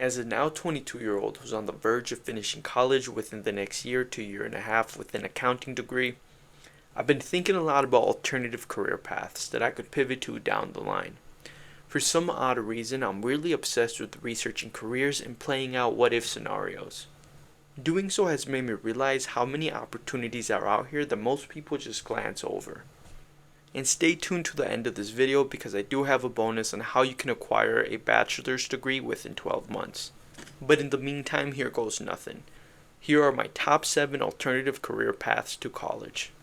As a now 22-year-old who's on the verge of finishing college within the next year to year and a half with an accounting degree, I've been thinking a lot about alternative career paths that I could pivot to down the line. For some odd reason, I'm really obsessed with researching careers and playing out what-if scenarios. Doing so has made me realize how many opportunities are out here that most people just glance over. And stay tuned to the end of this video because I do have a bonus on how you can acquire a bachelor's degree within 12 months. But in the meantime, here goes nothing. Here are my top 7 alternative career paths to college.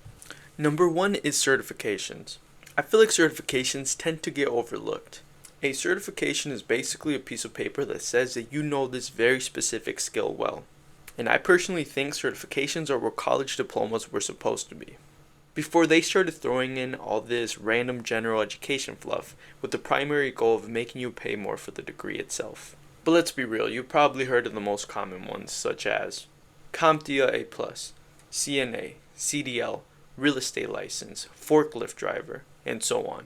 Number 1 is certifications. I feel like certifications tend to get overlooked. A certification is basically a piece of paper that says that you know this very specific skill well. And I personally think certifications are what college diplomas were supposed to be, before they started throwing in all this random general education fluff with the primary goal of making you pay more for the degree itself. But let's be real, you've probably heard of the most common ones such as CompTIA A+, CNA, CDL, real estate license, forklift driver, and so on.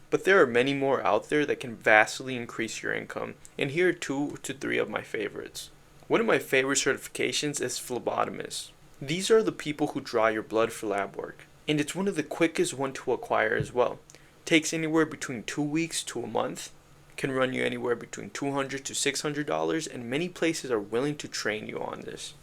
But there are many more out there that can vastly increase your income, and here are 2 to 3 of my favorites. One of my favorite certifications is phlebotomist. These are the people who draw your blood for lab work, and it's one of the quickest one to acquire as well. Takes anywhere between 2 weeks to a month, can run you anywhere between $200 to $600, and many places are willing to train you on this.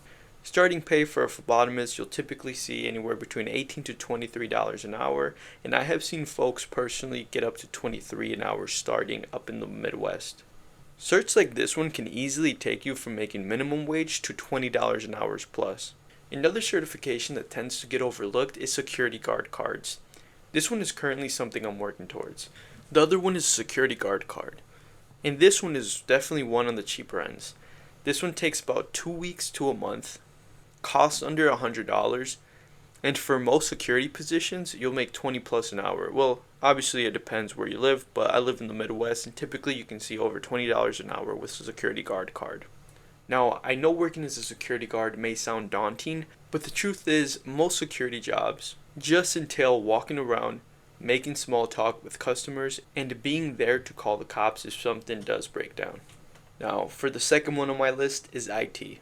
Starting pay for a phlebotomist you'll typically see anywhere between $18 to $23 an hour, and I have seen folks personally get up to $23 an hour starting up in the Midwest. Certs like this one can easily take you from making minimum wage to $20 an hour plus. Another certification that tends to get overlooked is security guard cards. This one is currently something I'm working towards. The other one is a security guard card. And this one is definitely one on the cheaper ends. This one takes about 2 weeks to a month, costs under $100, and for most security positions, you'll make 20 plus an hour. Well, obviously it depends where you live, but I live in the Midwest, and typically you can see over $20 an hour with a security guard card. Now, I know working as a security guard may sound daunting, but the truth is, most security jobs just entail walking around, making small talk with customers, and being there to call the cops if something does break down. Now, for the second one on my list is IT,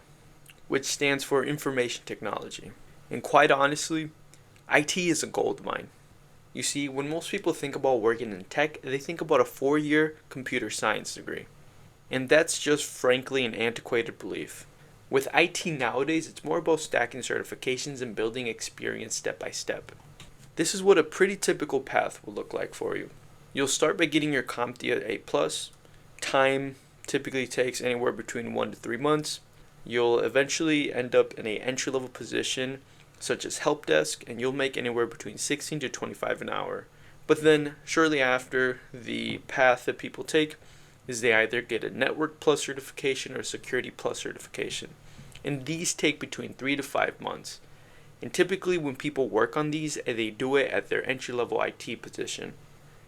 which stands for Information Technology. And quite honestly, IT is a gold mine. You see, when most people think about working in tech, they think about a 4-year computer science degree. And that's just frankly an antiquated belief. With IT nowadays, it's more about stacking certifications and building experience step by step. This is what a pretty typical path will look like for you. You'll start by getting your CompTIA A+. Time typically takes anywhere between 1 to 3 months. You'll eventually end up in an entry-level position such as help desk, and you'll make anywhere between $16 to $25 an hour. But then, shortly after, the path that people take is they either get a Network Plus certification or a Security Plus certification. And these take between 3 to 5 months. And typically when people work on these, they do it at their entry-level IT position.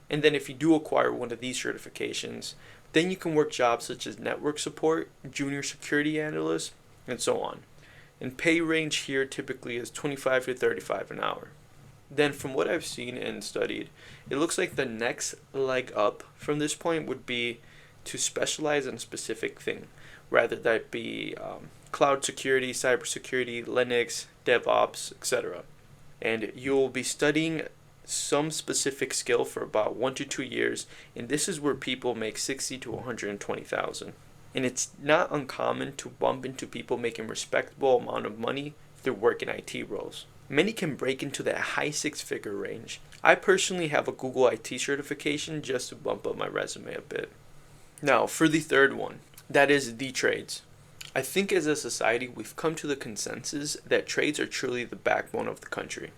And then if you do acquire one of these certifications, then you can work jobs such as network support, junior security analyst, and so on. And pay range here typically is $25 to $35 an hour. Then from what I've seen and studied, it looks like the next leg up from this point would be to specialize in a specific thing, rather that be cloud security, cybersecurity, Linux, DevOps, etc. And you'll be studying some specific skill for about 1 to 2 years, and this is where people make $60,000 to $120,000. And it's not uncommon to bump into people making respectable amount of money through work in IT roles. Many can break into that high 6-figure range. I personally have a Google IT certification just to bump up my resume a bit. Now, for the third one, that is the trades. I think as a society, we've come to the consensus that trades are truly the backbone of the country.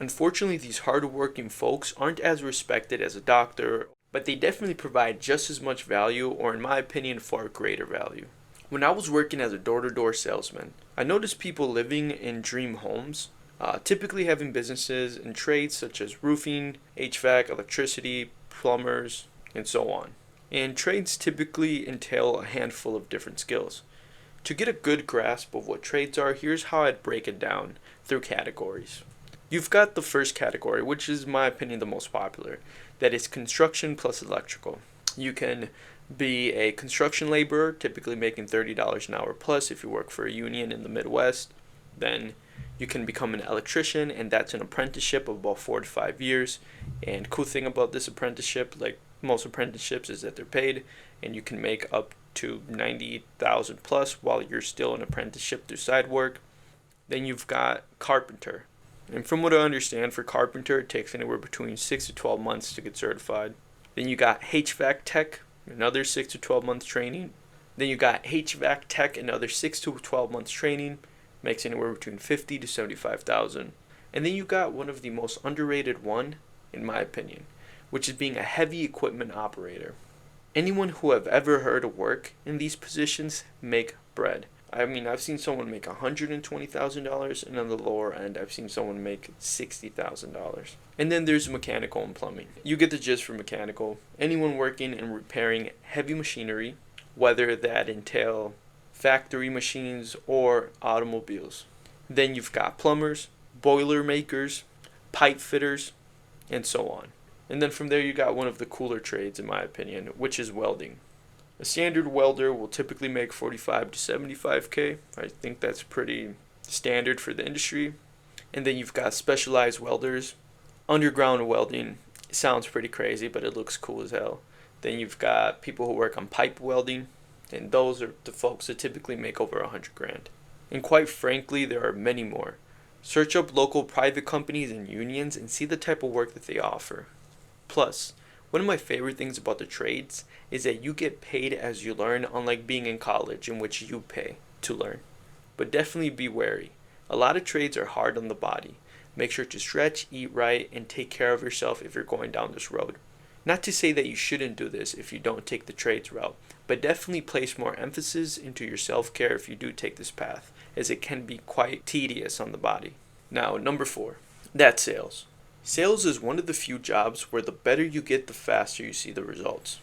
Unfortunately, these hard-working folks aren't as respected as a doctor, but they definitely provide just as much value, or in my opinion, far greater value. When I was working as a door-to-door salesman, I noticed people living in dream homes, typically having businesses in trades such as roofing, HVAC, electricity, plumbers, and so on. And trades typically entail a handful of different skills. To get a good grasp of what trades are, here's how I'd break it down through categories. You've got the first category, which is, in my opinion, the most popular. That is construction plus electrical. You can be a construction laborer, typically making $30 an hour plus. If you work for a union in the Midwest, then you can become an electrician, and that's an apprenticeship of about 4 to 5 years. And cool thing about this apprenticeship, like most apprenticeships, is that they're paid, and you can make up to 90,000 plus while you're still an apprenticeship through side work. Then you've got carpenter, and from what I understand, for carpenter, it takes anywhere between 6 to 12 months to get certified. Then you got HVAC tech, another 6 to 12 months training. Then you got HVAC tech, another 6 to 12 months training, makes anywhere between 50 to 75,000. And then you got one of the most underrated one, in my opinion, which is being a heavy equipment operator. Anyone who have ever heard of work in these positions make bread. I mean, I've seen someone make $120,000, and on the lower end, I've seen someone make $60,000. And then there's mechanical and plumbing. You get the gist for mechanical. Anyone working and repairing heavy machinery, whether that entail factory machines or automobiles. Then you've got plumbers, boiler makers, pipe fitters, and so on. And then from there, you got one of the cooler trades, in my opinion, which is welding. A standard welder will typically make 45 to 75K. I think that's pretty standard for the industry. And then you've got specialized welders. Underground welding sounds pretty crazy, but it looks cool as hell. Then you've got people who work on pipe welding, and those are the folks that typically make over 100 grand. And quite frankly, there are many more. Search up local private companies and unions and see the type of work that they offer. Plus, one of my favorite things about the trades is that you get paid as you learn, unlike being in college, in which you pay to learn. But definitely be wary. A lot of trades are hard on the body. Make sure to stretch, eat right, and take care of yourself if you're going down this road. Not to say that you shouldn't do this if you don't take the trades route, but definitely place more emphasis into your self-care if you do take this path, as it can be quite tedious on the body. Now, number 4, that's sales. Sales is one of the few jobs where the better you get, the faster you see the results.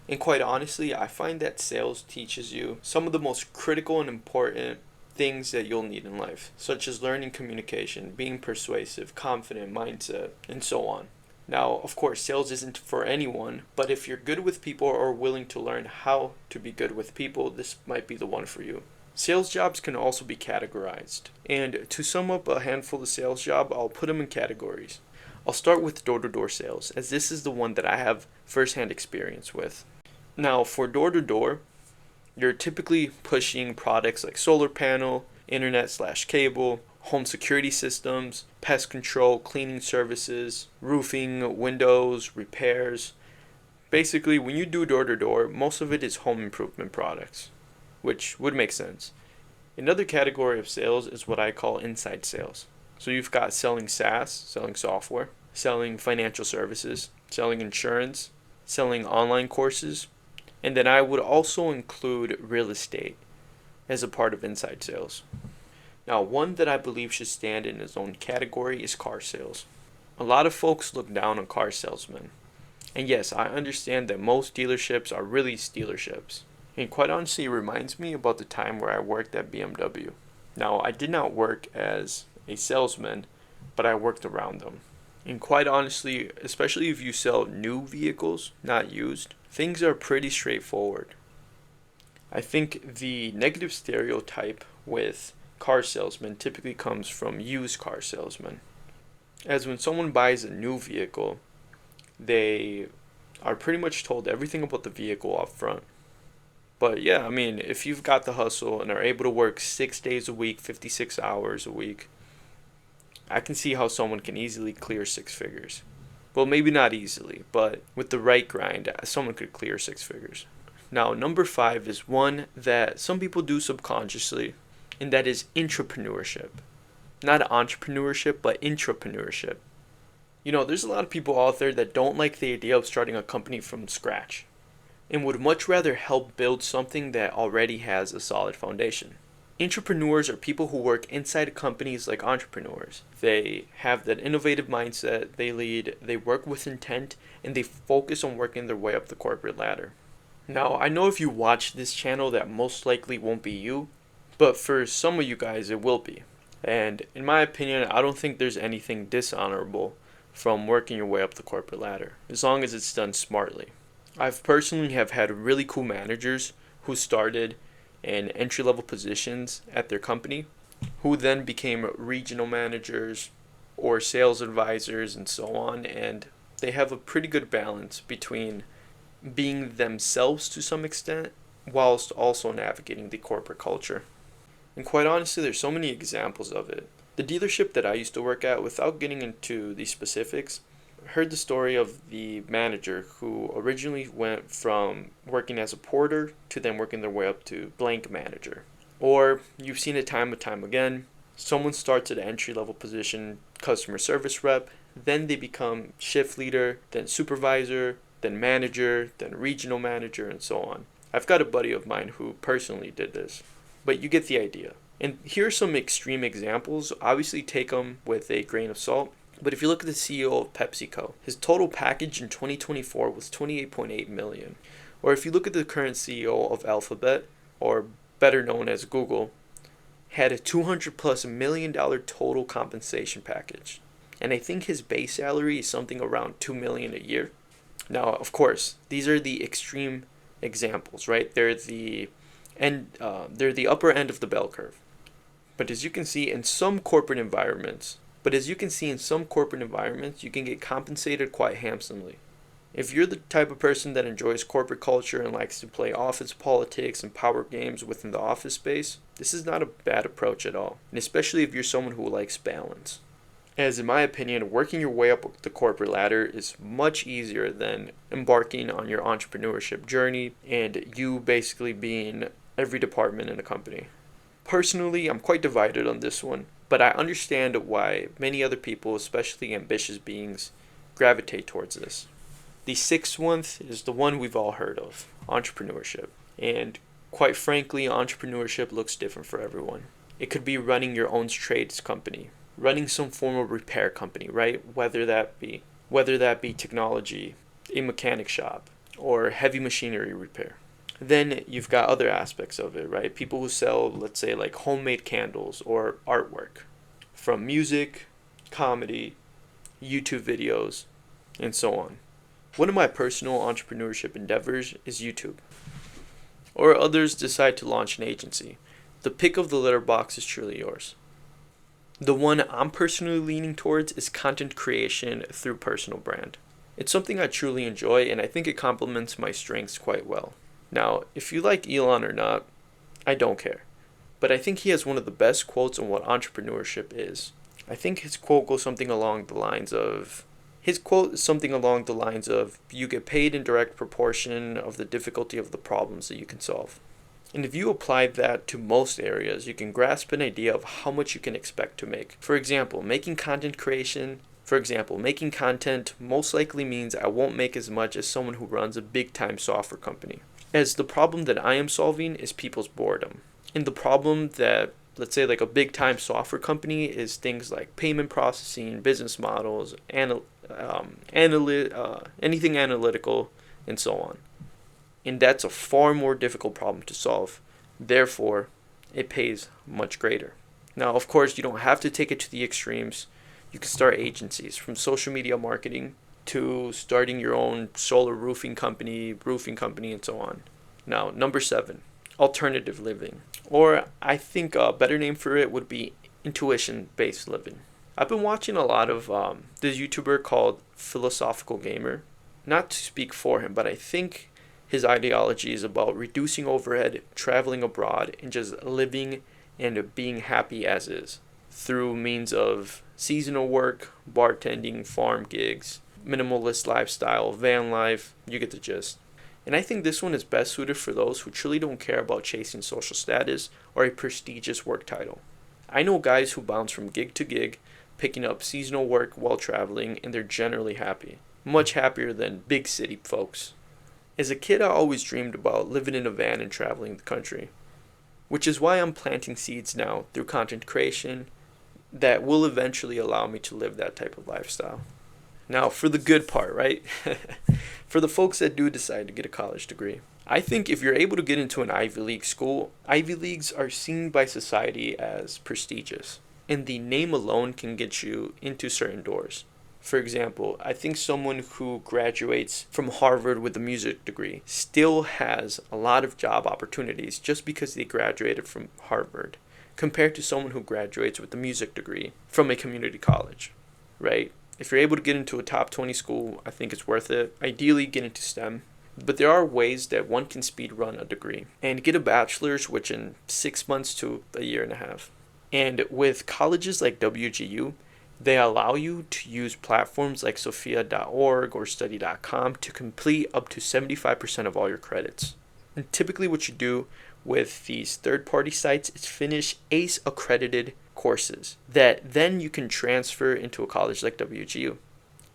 And quite honestly, I find that sales teaches you some of the most critical and important things that you'll need in life, such as learning communication, being persuasive, confident, mindset, and so on. Now, of course, sales isn't for anyone, but if you're good with people or willing to learn how to be good with people, this might be the one for you. Sales jobs can also be categorized. And to sum up a handful of sales jobs, I'll put them in categories. I'll start with door-to-door sales, as this is the one that I have first-hand experience with. Now, for door-to-door, you're typically pushing products like solar panel, internet/cable, home security systems, pest control, cleaning services, roofing, windows, repairs. Basically, when you do door-to-door, most of it is home improvement products, which would make sense. Another category of sales is what I call inside sales. So you've got selling SaaS, selling software, selling financial services, selling insurance, selling online courses, and then I would also include real estate as a part of inside sales. Now, one that I believe should stand in its own category is car sales. A lot of folks look down on car salesmen. And yes, I understand that most dealerships are really dealerships. And quite honestly, it reminds me about the time where I worked at BMW. Now, I did not work as a salesman, but I worked around them. And quite honestly, especially if you sell new vehicles, not used, things are pretty straightforward. I think the negative stereotype with car salesmen typically comes from used car salesmen. As when someone buys a new vehicle, they are pretty much told everything about the vehicle up front. But yeah, I mean, if you've got the hustle and are able to work 6 days a week, 56 hours a week, I can see how someone can easily clear 6 figures. Well, maybe not easily, but with the right grind, someone could clear 6 figures. Now, number 5 is one that some people do subconsciously, and that is intrapreneurship. Not entrepreneurship, but intrapreneurship. You know, there's a lot of people out there that don't like the idea of starting a company from scratch and would much rather help build something that already has a solid foundation. Entrepreneurs are people who work inside companies like entrepreneurs. They have that innovative mindset, they lead, they work with intent, and they focus on working their way up the corporate ladder. Now, I know if you watch this channel that most likely won't be you, but for some of you guys it will be. And in my opinion, I don't think there's anything dishonorable from working your way up the corporate ladder, as long as it's done smartly. I've personally have had really cool managers who started in entry level positions at their company, who then became regional managers or sales advisors and so on, and they have a pretty good balance between being themselves to some extent whilst also navigating the corporate culture. And quite honestly, there's so many examples of it. The dealership that I used to work at, without getting into the specifics, heard the story of the manager who originally went from working as a porter to then working their way up to blank manager. Or you've seen it time and time again. Someone starts at an entry level position, customer service rep, then they become shift leader, then supervisor, then manager, then regional manager, and so on. I've got a buddy of mine who personally did this, but you get the idea. And here are some extreme examples. Obviously, take them with a grain of salt. But if you look at the CEO of PepsiCo, his total package in 2024 was 28.8 million. Or if you look at the current CEO of Alphabet, or better known as Google, had a $200+ million total compensation package. And I think his base salary is something around $2 million a year. Now, of course, these are the extreme examples, right? They're the upper end of the bell curve. But as you can see in some corporate environments, you can get compensated quite handsomely. If you're the type of person that enjoys corporate culture and likes to play office politics and power games within the office space, this is not a bad approach at all, and especially if you're someone who likes balance. As in my opinion, working your way up the corporate ladder is much easier than embarking on your entrepreneurship journey and you basically being every department in a company. Personally, I'm quite divided on this one, but I understand why many other people, especially ambitious beings, gravitate towards this. The sixth one is the one we've all heard of, entrepreneurship. And quite frankly, entrepreneurship looks different for everyone. It could be running your own trades company, running some form of repair company, right? Whether that be technology, a mechanic shop, or heavy machinery repair. Then you've got other aspects of it, right? People who sell, let's say, like homemade candles or artwork, from music, comedy, YouTube videos, and so on. One of my personal entrepreneurship endeavors is YouTube. Or others decide to launch an agency. The pick of the litter box is truly yours. The one I'm personally leaning towards is content creation through personal brand. It's something I truly enjoy, and I think it complements my strengths quite well. Now, if you like Elon or not, I don't care. But I think he has one of the best quotes on what entrepreneurship is. I think his quote is something along the lines of, you get paid in direct proportion of the difficulty of the problems that you can solve. And if you apply that to most areas, you can grasp an idea of how much you can expect to make. For example, making content most likely means I won't make as much as someone who runs a big time software company. As the problem that I am solving is people's boredom. And the problem that, let's say, like a big time software company is things like payment processing, business models, anything analytical, and so on. And that's a far more difficult problem to solve. Therefore, it pays much greater. Now, of course, you don't have to take it to the extremes. You can start agencies, from social media marketing to starting your own solar roofing company, and so on. Now, number 7, alternative living. Or I think a better name for it would be intuition-based living. I've been watching a lot of this YouTuber called Philosophical Gamer. Not to speak for him, but I think his ideology is about reducing overhead, traveling abroad, and just living and being happy as is, through means of seasonal work, bartending, farm gigs, minimalist lifestyle, van life. You get the gist. And I think this one is best suited for those who truly don't care about chasing social status or a prestigious work title. I know guys who bounce from gig to gig, picking up seasonal work while traveling, and they're generally happy. Much happier than big city folks. As a kid, I always dreamed about living in a van and traveling the country, which is why I'm planting seeds now through content creation that will eventually allow me to live that type of lifestyle. Now, for the good part, right? For the folks that do decide to get a college degree. I think if you're able to get into an Ivy League school, Ivy Leagues are seen by society as prestigious, and the name alone can get you into certain doors. For example, I think someone who graduates from Harvard with a music degree still has a lot of job opportunities just because they graduated from Harvard, compared to someone who graduates with a music degree from a community college, right? If you're able to get into a top 20 school, I think it's worth it. Ideally, get into STEM. But there are ways that one can speed run a degree and get a bachelor's, which in 6 months to a year and a half. And with colleges like WGU, they allow you to use platforms like Sophia.org or Study.com to complete up to 75% of all your credits. And typically what you do with these third-party sites is finish ACE accredited courses that then you can transfer into a college like WGU.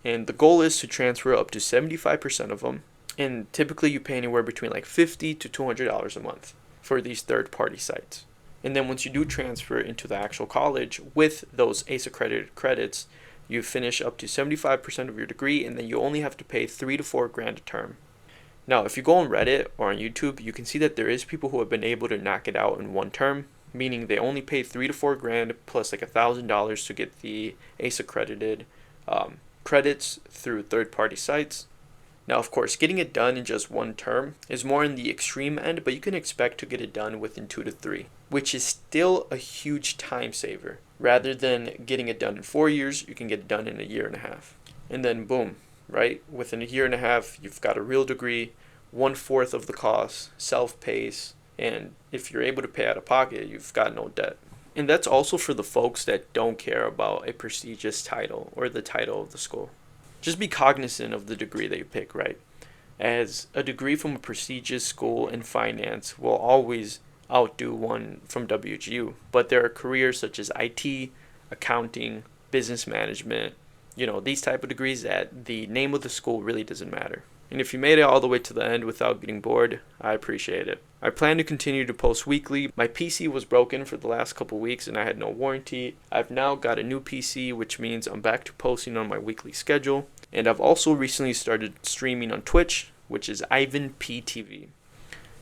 And the goal is to transfer up to 75% of them. And typically you pay anywhere between like $50 to $200 a month for these third-party sites. And then once you do transfer into the actual college with those ACE accredited credits, you finish up to 75% of your degree, and then you only have to pay $3 to $4 grand a term. Now, if you go on Reddit or on YouTube, you can see that there is people who have been able to knock it out in one term, meaning they only pay $3 to $4 grand plus like $1,000 to get the ACE accredited credits through third-party sites. Now, of course, getting it done in just one term is more in the extreme end, but you can expect to get it done within 2 to 3, which is still a huge time saver. Rather than getting it done in 4 years, you can get it done in a year and a half. And then boom, right? Within a year and a half, you've got a real degree, 1/4 of the cost, self-pays, and if you're able to pay out of pocket, you've got no debt. And that's also for the folks that don't care about a prestigious title or the title of the school. Just be cognizant of the degree that you pick, right? As a degree from a prestigious school in finance will always outdo one from WGU, but there are careers such as IT, accounting, business management, these type of degrees that the name of the school really doesn't matter. And if you made it all the way to the end without getting bored, I appreciate it. I plan to continue to post weekly. My PC was broken for the last couple weeks and I had no warranty. I've now got a new PC, which means I'm back to posting on my weekly schedule. And I've also recently started streaming on Twitch, which is Ivan PTV.